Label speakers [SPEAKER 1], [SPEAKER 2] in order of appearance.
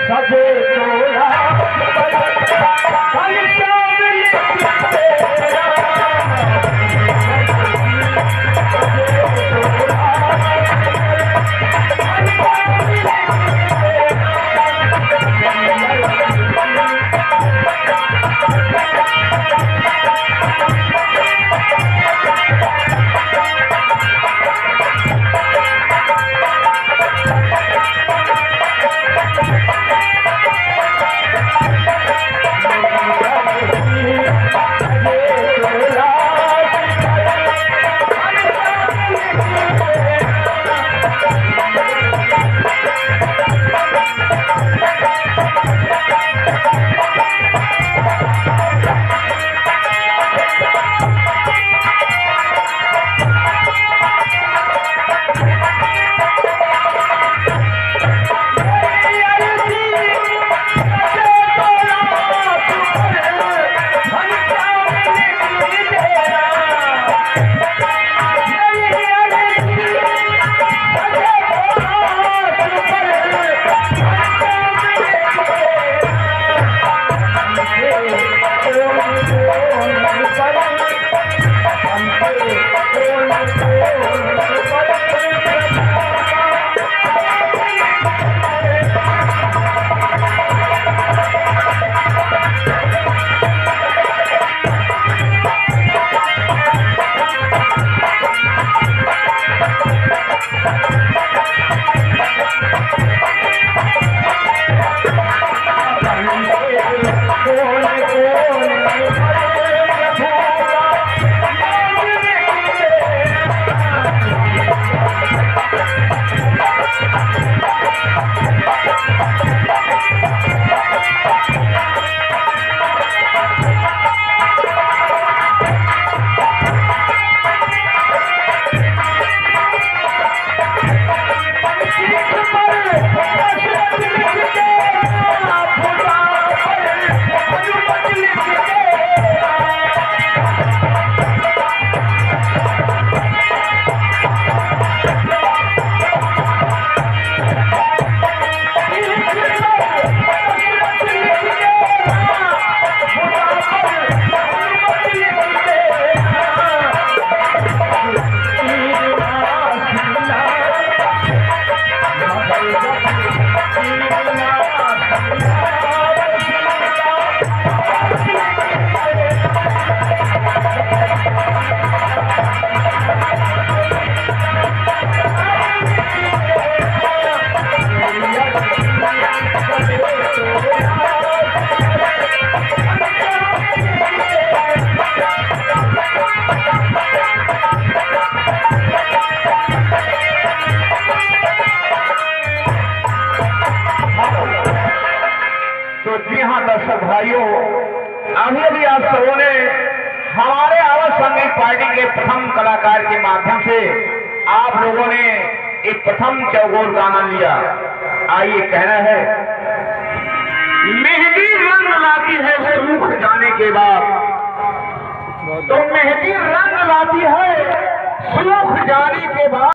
[SPEAKER 1] सजे तोरा दर्शक भाइयों, अभी आप सबों ने हमारे आवाज संगीत पार्टी के प्रथम कलाकार के माध्यम से आप लोगों ने एक प्रथम चौगोर गाना लिया। आइए, कहना है, मेहंदी रंग लाती है सूख जाने के बाद, तो मेहंदी रंग लाती है सूख जाने के बाद।